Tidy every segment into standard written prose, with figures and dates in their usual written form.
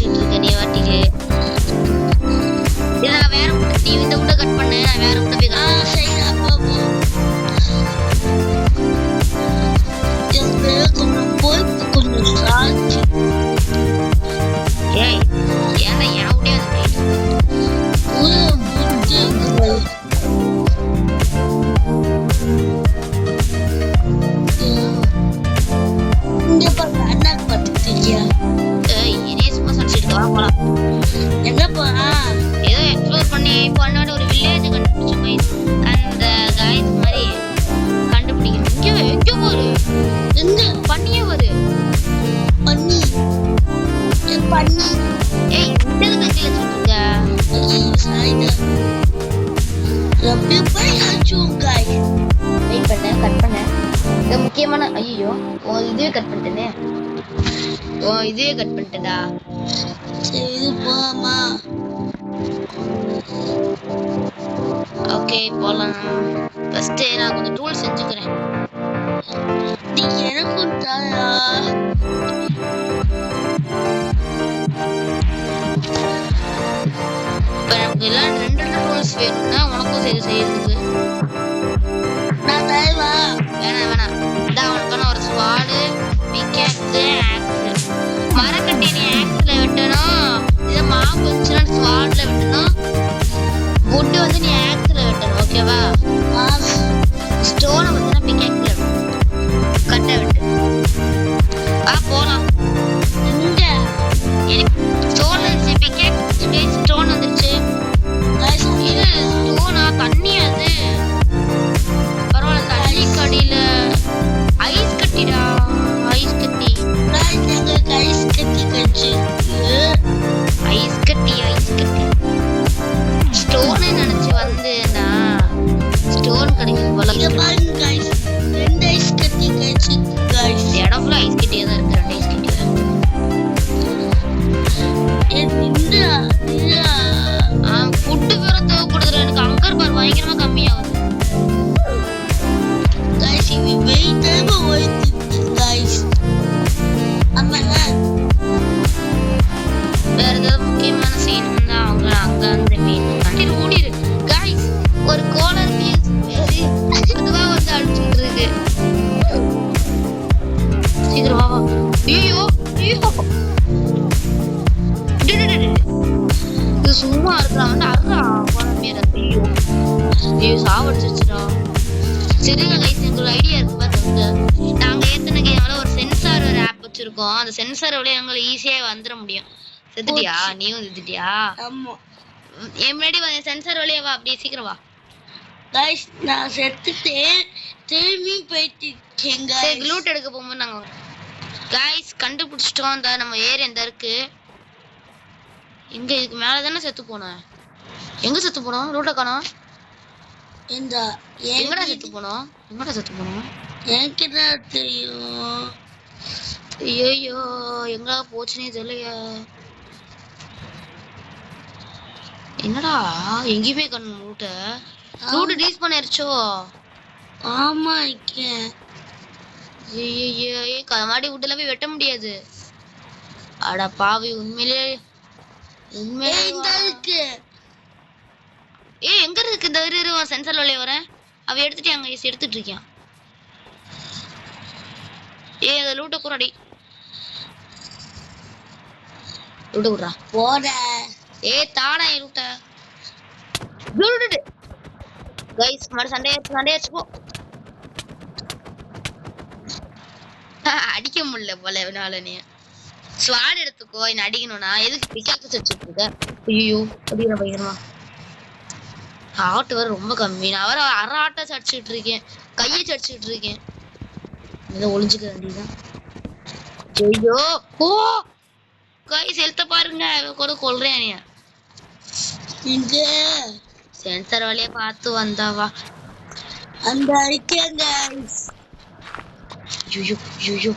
அடிச்சுட்டு இருக்க நீ வாட்டிக்கு. இதை நான் வேற நீ இந்த விட கட் பண்ணு, நான் வேற விட போய் சரிடா பாபு. போய் கொஞ்சம் சாட்சி. ஏய் ஏன்டா என் விடே வந்து இங்க பாரு அண்ணா பார்த்துட்டியா? ஏய் என்னைய சும்மா சடிச்சிட்டு வா போலாம். எங்கப்பா? ஏதோ எக்ஸ்ப்ளோர் பண்ணி போனாடி ஒரு வில்லேஜ் கண்டுபிடிச்சோம் கைஸ். அந்த கைஸ் மாதிரி கண்டுபிடிக்கணும். எங்க போரு எங்க பண்ணியே வரு பண்ணி பண்ணி. ஏய் இந்த கட்டில சொல்லுங்க. சாய்தா ரப்பி போய் அச்சும் காய். வெயிட் பண்ண கட் பண்ண. இது முக்கியமான ஐயோ ஓ இதுவே கட் பண்ணிட்டேனே. ஓ இதுவே கட் பண்ணிட்டடா. சரி போமா. ஓகே போலாம். ஃபர்ஸ்ட் நான் கொஞ்சம் டூல் செஞ்சுக்கிறேன். நீ எனக்கு தாயா? இப்போ நமக்கு எல்லாம் ரெண்டு டூல்ஸ் வேணும்னா உனக்கும் சரி செய்யறதுக்கு. நான் தயவா? வேணாம் வேணாம். இதான் உனக்கான ஒரு ஸ்வாடு, பிக்கேக்ஸு, ஆக்ஸ். மரக்கட்டி நீ ஆக்ஸ்ல வெட்டணும். இதை மாவு வச்சுன்னா ஸ்வாட்ல வெட்டணும். வுட்டு வந்து நீ ஆக்ஸ்ல வெட்டணும். ஓகேவா? ஸ்டோனை வந்து நான் பிக்கேக்ஸ்ல கட்டை வெட்டு. போலாம். எங்க ஸ்டோன் வந்துச்சு. பிக்கேக்ஸ் ஸ்டோன் வந்துருச்சு. இது ஸ்டோனா தண்ணி அது பரவாயில்ல. தண்ணி கடியில ஐஸ் கட்டிடா. ஐஸ் கட்டி ஐஸ் கட்டி கட்சி. ஐஸ் கட்டி ஐஸ் கட்டி ஸ்டோனை நினைச்சு வந்தேன்னா ஸ்டோன் கிடைக்கும் போல. இங்க பாருங்க गाइस, ரெண்டு ஐஸ் கட்டி கட்சி गाइस. இடம் ஃபுல்லா ஐஸ் கட்டியே தான் இருக்கு. ரெண்டு ஐஸ் கட்டி ஃபுட்டு வேற தேவைப்படுது எனக்கு. அங்கர் பார் பயங்கரமா கம்மியாகுது गाइस. இது வெயிட்டாக ஓடுது गाइस. ஆமாங்க. வேற ஏதாவது முக்கியமான சீன் இருந்தா அவங்க அங்க அந்த மீன் கட்டி ஓடிடு गाइस. ஒரு கோலர் மீன்ஸ் அதுவா வந்து அடிச்சுட்டு இருக்கு. சீக்கிரம் வா வா. ஐயோ ஐயோ இது சும்மா இருக்கலாம் வந்து அறா போன ஐயோ ஐயோ சாவடிச்சிருச்சுடா. சரிங்க கைஸ், எனக்கு ஒரு ஐடியா இருக்கு பாத்துங்க. நாங்க ஏத்தன கேம்ல ஒரு சென்சார் ஒரு ஆப் வச்சிருக்கோம். அந்த சென்சார் வழியா எங்களை ஈஸியா வந்துட முடியும். செத்துட்டியா? நீயும் செத்துட்டியா? ஆமா என் முன்னாடி வந்து சென்சார் வழியா வா. அப்படியே சீக்கிரம் வா गाइस. நான் செத்துட்டேன். திரும்பி போயிட்டு சரி லூட் எடுக்க போகும்போது நாங்க கைஸ் கண்டுபிடிச்சிட்டோம். இந்த நம்ம ஏரியா இந்த இருக்கு. இங்க இதுக்கு மேல தானே செத்து போனோம். எங்க செத்து போனோம்? லூட்ட காணோம். இந்த எங்கடா செத்து போனோம்? எங்கடா செத்து போனோம்? எனக்கு தான் தெரியும். ஐயோ எங்க போச்சுனே தெரியலையா. என்னடா எங்கேயுமே கண்ணு லூட்ட லூட் டீஸ் பண்ணிருச்சோ. ஆமா இருக்கேன். ஐயோ கமாடி வுட்ல போய் வெட்ட முடியாது. அட பாவி உண்மையிலே உண்மையிலே இந்த இருக்கு. எங்க இருக்கு இந்த இரு சென்சார் வழியா வரேன். அவ எடுத்துட்டாங்க. எடுத்துட்டு இருக்கான். அத லூட்ட குறடி லூட்ட குறா போட. தாடா லூட்ட गाइस மறு சண்டையாச்சு போ. அடிக்க முடியல போல எவனால. நீ ஸ்வாட் எடுத்துக்கோ. என்ன அடிக்கணும்னா எதுக்கு பிக்காக்ஸ் வச்சுட்டு இருக்க? ஐயோ அடிக்கிற பயங்கரமா. ஆட்டு வர ரொம்ப கம்மி. நான் வர அரை ஆட்டை சடிச்சுட்டு இருக்கேன். கையை சடிச்சுட்டு இருக்கேன். இதை ஒளிஞ்சுக்க வேண்டியதான். ஐயோ ஓ गाइस ஹெல்த்த பாருங்க. கூட கொல்றேன் நீ. இங்க சென்சார் வழியா பார்த்து வந்தாவா. அந்த இருக்கேன் गाइस. ஐயோ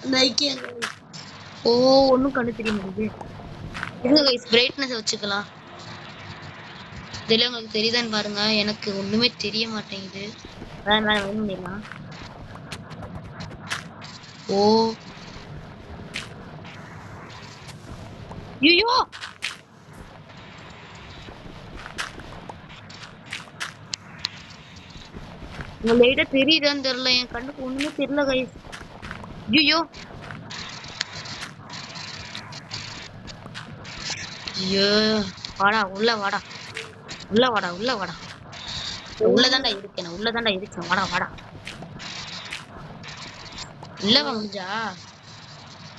அந்த இருக்கேன். ஓ ஒண்ணும் கண்ணு தெரிய மாட்டேங்குது. இருங்க गाइस பிரைட்னஸ் வச்சுக்கலாம். இதெல்லாம் உங்களுக்கு தெரியுதான்னு பாருங்க. எனக்கு ஒண்ணுமே தெரிய மாட்டேங்குது. வேற பண்ணிடலாம். ஓ ஐயோ உங்க லைட்டா தெரியுதான்னு தெரியல, என் கண்ணுக்கு ஒண்ணுமே தெரியல கைஸ். ஐயோ ஐயோ வாடா உள்ள வாடா உள்ள வாடா உள்ள வாடா. உள்ளதாண்டா இருக்கேன், உள்ளதாண்டா இருக்கேன், வாடா வாடா உள்ள வா முடிஞ்சா.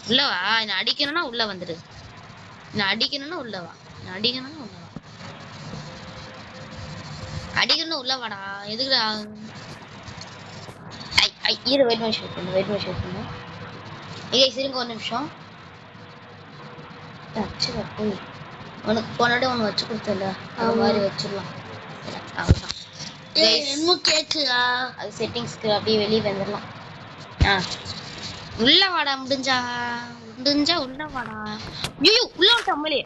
உள்ள வா, என்ன அடிக்கணும்னா உள்ள வந்துடு. என்ன அடிக்கணும்னா உள்ள வா, என்ன அடிக்கணும்னா உள்ள வா, அடிக்கணும்னா உள்ள வாடா. எதுக்குடா? ஐ ஐ இரு, வெயிட் பண்ணி ஷூட் பண்ணு, வெயிட் பண்ணி ஷூட் பண்ணு. ஏய் சரிங்க, ஒரு நிமிஷம். அச்சுடா போய் உனக்கு போனாடி ஒன்று வச்சு கொடுத்தல, அது மாதிரி வச்சிடலாம். அவ்வளோதான். என்ன கேக்குதா? அது செட்டிங்ஸ்க்கு அப்படியே வெளியே வந்துடலாம். ஆ உள்ள வாடா முடிஞ்சா, முடிஞ்சா உள்ள வாடா. ஐயோ உள்ள வந்துட்டு அம்மலே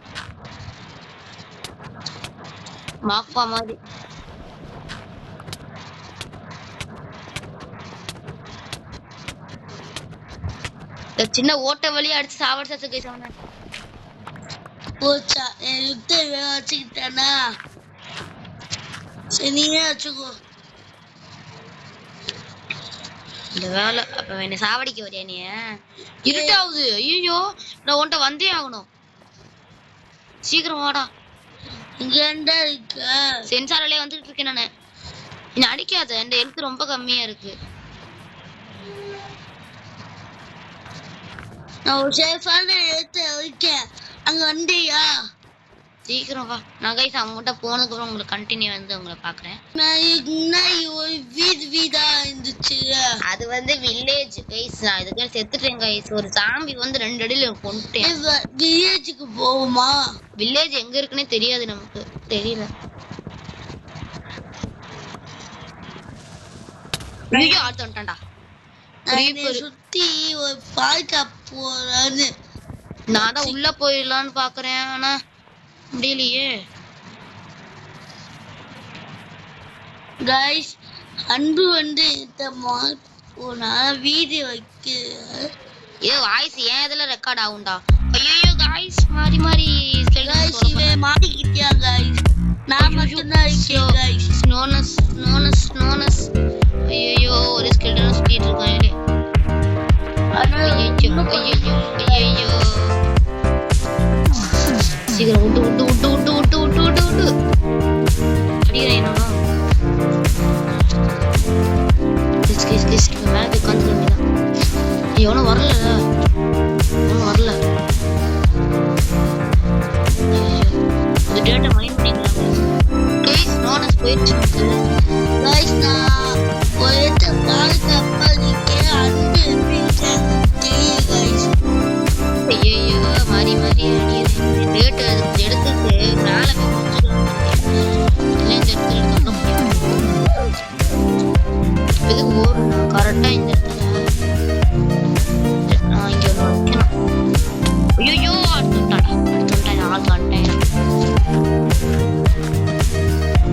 மாப்பா மாதிரி. இந்த சின்ன ஓட்ட வழியா அடிச்சு சாவடிச்சு கேசவன போச்சா? என் யுத்த வச்சுக்கிட்டானா? சரி நீயே வச்சுக்கோ. இந்த வேலை அப்ப என்ன சாவடிக்க வரியா நீ? இருட்டாவுது. ஐயோ நான் உன்கிட்ட வந்தே ஆகணும். சீக்கிரம் வாடா. இங்க ஏன்டா இருக்க? சென்சாரிலே வந்துட்டு இருக்கேன் நானு. என்ன அடிக்காத, இந்த ஹெல்த் ரொம்ப கம்மியா இருக்கு. நான் ஒரு சேஃபான இடத்துல இருக்கேன், அங்க வந்தியா? சீக்கிரம் வா. நான் கைஸ் அவங்ககிட்ட போனதுக்கு அப்புறம் உங்களுக்கு கண்டினியூ வந்து உங்களை பாக்குறேன். நான் இதுக்கு முன்னாடி ஒரு வீடா இருந்துச்சு. அது வந்து வில்லேஜ் கைஸ். நான் இதுக்கு செத்துட்டேன் கைஸ். ஒரு சாம்பி வந்து 2 அடியில கொண்டுட்டேன். வில்லேஜுக்கு போவோமா? வில்லேஜ் எங்க இருக்குன்னே தெரியாது நமக்கு, தெரியல. ஐயோ ஆட்டு வந்துட்டான்டா. சுத்தி ஒரு பார்க்க போறான்னு நான் தான் உள்ள போயிடலான்னு பாக்குறேன், ஆனா முடியலையே. கைஸ் அன்பு வந்து இந்த போனா வீடியோ வைக்க ஏ வாய்ஸ் ஏன் இதுல ரெக்கார்ட் ஆகும்டா. ஐயோ கைஸ் மாறி மாறி கைஸ் இவன் மாட்டிக்கிட்டியா கைஸ்? நான் மட்டும் தான் இருக்கேன் கைஸ். நோனஸ் ஐயோ ஒரு ஸ்கெல்டன் சுத்திட்டு இருக்கானே. ஐயோ சீக்கிரம் விட்டு விட்டு விட்டு விட்டு விட்டு விட்டு விட்டு விட்டு அடிக்கிறேன். என்னன்னா மேலே உட்காந்து எவனும் வரல, ஒன்றும் வரல. இந்த டேட்டா மைண்ட் பண்ணிக்கலாம் கைஸ். நோனஸ் போயிடுச்சு கைஸ். நான் போயிட்டு பார்க்க இருக்கேன், அன்பு எப்படி தெரியும் கைஸ். ஐயோ மாறி மாறி அடிக்கிறேன். டேட்டா எடுத்துட்டு மேலே போய் முடிச்சுக்கலாம். இல்லை இந்த இடத்துல எடுக்க முடியும். இதுக்கு ஓடணும் கரெக்டாக இந்த இடத்துல. நான் இங்கே ஒன்று வைக்கணும். ஐயோ அடுத்துட்டாடா, அடுத்துட்டேன் ஆள் காட்டேன்.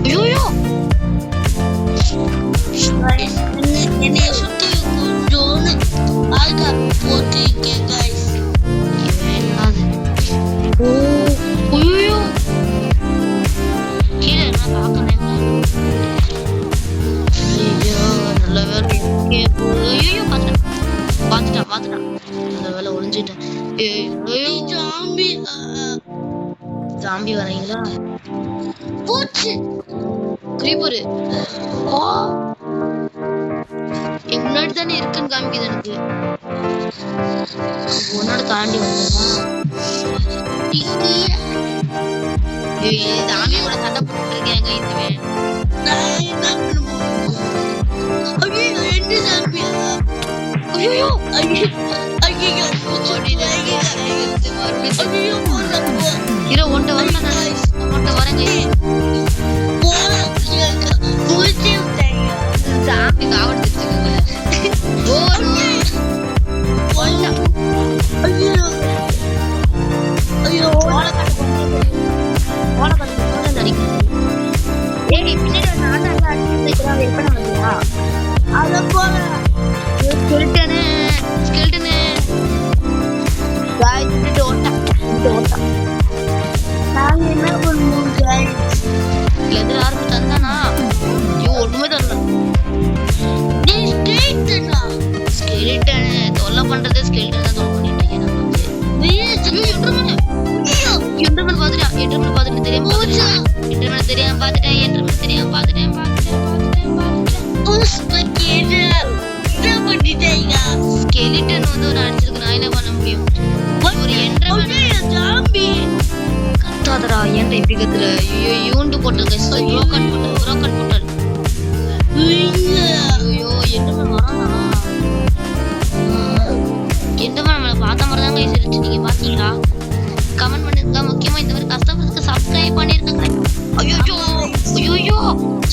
ஐயோ என்னைய சுத்தி கொஞ்சோன்னு பார்க்க போட்டிருக்கேன் கைஸ். ஓ ஐயோ கீழே என்ன பார்க்கறேன். ஐயோ நல்ல வேலை. ஐயோ பார்த்துட்டான் நல்ல வேலை ஒளிஞ்சிட்டேன். ஜாம்பி வரீங்களா? போச்சு கிரீப்பரு. ஓ என் முன்னாடி தானே இருக்குன்னு காமிக்குது எனக்கு. உன்னோட தாண்டி வந்தா சாமி கூட சண்டை போட்டு இருக்காங்க. இதுவே நான் என்ன பண்ணுவோம்? ஐயோ ரெண்டு சாம்பியா? ஐயோ ஐயோ ஐயோ ஐயோ போறப்போ இரு ஒன்ட்ட வரேன், ஒன்ட்ட வரேங்க. போச்சு சாமி காவடிச்சிருச்சுங்க. ஓ ஐயோ ஐயோ அத போல ஸ்கெல்டனு ஓட்டா வந்து ஒரு அடிச்சிருக்கு நான் என்ன பண்ண முடியும் ஒரு என்ட்ரமேன் ஜாம்பி கத்தாதடா ஏன்டா இப்படி கத்துற ஐயோ யூண்டு போட்டுருக்க broken போட்டல் ஐயோ என்ட்ரமேன் வரானா என்ட்ரமேன் நம்மள பார்த்த மாதிரி தான் கைஸ் இருந்துச்சு நீங்க பாத்தீங்களா கமெண்ட் பண்ணுங்க முக்கியமா இந்த மாதிரி கஸ்டமர்ஸ்க்கு சப்ஸ்கிரைப் பண்ணிருக்கங்க ஐயோ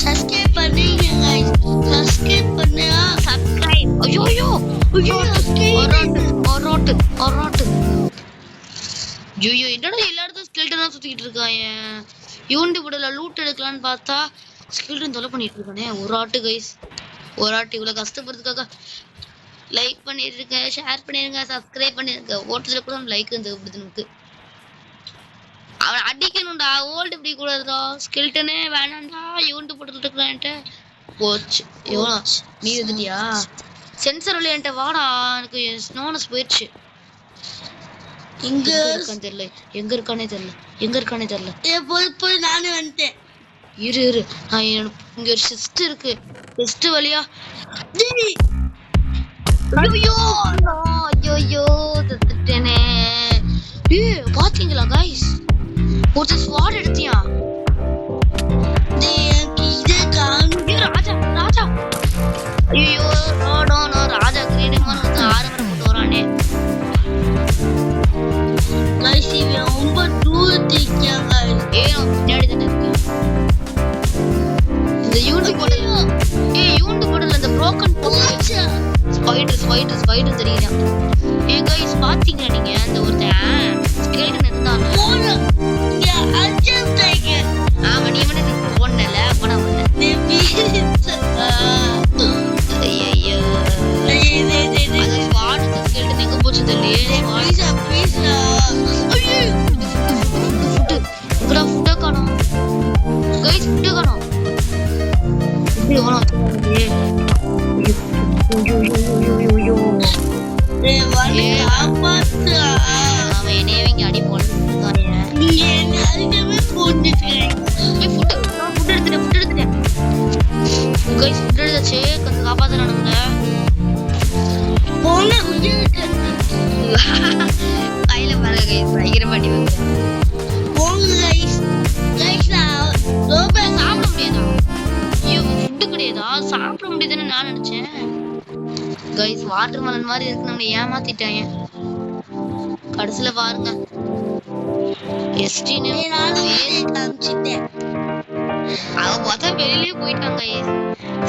சப்ஸ்கிரைப் பண்ணுங்க गाइस சப்ஸ்கிரைப் பண்ணுங்க சப்ஸ்கிரைப் ஐயோ ஒரோட்டு ஐயோ என்னடா எல்லா இடத்துல ஸ்கெல்டனா சுத்திட்டு இருக்காங்க யூண்டு புடல லூட் எடுக்கலாம்னு பார்த்தா ஸ்கெல்டன் தொலை பண்ணிட்டு இருக்கானே ஒரு ஆட்டு கைஸ் ஒரு ஆட்டு இவ்வளவு கஷ்டப்படுறதுக்காக லைக் பண்ணிருங்க ஷேர் பண்ணிருங்க சப்ஸ்கிரைப் பண்ணிருங்க ஓட்டுல கூட லைக் தேவைப்படுது நமக்கு அவன் அடிக்கணும்டா ஓல்டு இப்படி கூடாதுடா ஸ்கெல்டனே வேணாம்டா யூண்டு போட்டுட்டு இருக்கான்ட்டு போச்சு எவ்வளோ நீ வந்துட்டியா சென்சர் உள்ள என்கிட்ட வாடா எனக்கு ஸ்னோனஸ் போயிடுச்சு இங்க இருக்கான்னு தெரியல எங்க இருக்கானே தெரியல போய் நானே வந்துட்டேன் இரு நான் இங்க ஒரு சிஸ்ட் இருக்கு சிஸ்ட் வழியா ஐயோ தத்துட்டேனே பாத்தீங்களா கைஸ் ஒரு ஸ்வாட் எடுத்தியா ராஜா ஐயோ நோ ராஜா கிரீடமான வந்து ஆரம்பரம் போட்டு வரானே கைஸ் இவன் ரொம்ப தூரத்து இருக்காங்க ஏன் பின்னாடி தானே இருக்கு இந்த யூண்டு போடல இந்த broken ஸ்பைடர் தெரியல கைஸ் பாத்தீங்களா நீங்க அந்த ஒருத்தன் ஸ்கெல்டன் இருந்தான் ஆமா நீ மட்டும் போடல போனா ஐயோ அது ஸ்வாட் ஸ்கெல்டன் எங்க போச்சு தெரியல ஃபுட்டை காணோம் கைஸ் ஃபுட்டை காணோம் அவன் என்னையவங்க அடி போட்டுருக்கானே ஃபுட் எடுத்துட்டேன் கைஸ் ஃபுட் எடுத்தாச்சு கொஞ்சம் காப்பாத்துறானுங்க கையில பாருங்க கைஸ் பயங்கரமா அடி வந்து சாப்பிட முடியாதா ஐயோ ஃபுட்டு கிடையாதா சாப்பிட முடியாதுன்னு நான் நினைச்சேன் கைஸ் வாட்டர் மெலன் மாதிரி இருக்கு நம்மள ஏமாத்திட்டாங்க கடைசியில பாருங்க எஸ்டினே காமிச்சிட்டேன் அவ பார்த்தா வெளியிலே போயிட்டாங்க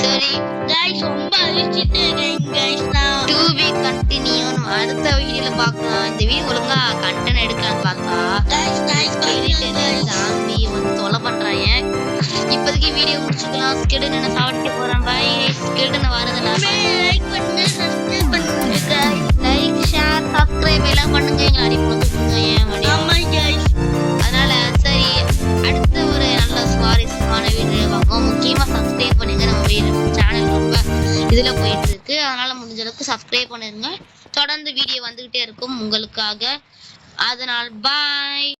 சரி गाइस ரொம்ப அழிச்சிட்டேன் गाइस நான் டு பி கண்டினியூ அடுத்த வீடியோல பார்க்கலாம் இந்த வீடியோ ஒழுங்கா கண்டென்ட் எடுக்கலாம்னு பார்த்தா சாம்பி வந்து தொலை பண்றாங்க இப்போதைக்கு வீடியோ முடிச்சுக்கலாம் ஸ்கெல்டன் என்ன சாப்பிட்டு போறேன் பை ஸ்கெல்டன் வரதுனா லைக் பண்ணுங்க சப்ஸ்கிரைப் பண்ணுங்க லைக் ஷேர் சப்ஸ்கிரைப் எல்லாம் பண்ணுங்க எங்களை அடி போட்டுருங்க ஆமா गाइस அதனால சரி அடுத்த ஒரு நல்ல சுவாரஸ்யமான வீடியோ பார்ப்போம் முக்கியமா சப்ஸ்கிரைப் பண்ணுங்க நம்ம சேனல் ரொம்ப இதுல போயிட்டு இருக்கு அதனால முடிஞ்ச அளவுக்கு சப்ஸ்கிரைப் பண்ணிருங்க தொடர்ந்து வீடியோ வந்துகிட்டே இருக்கும் உங்களுக்காக அதனால் பாய்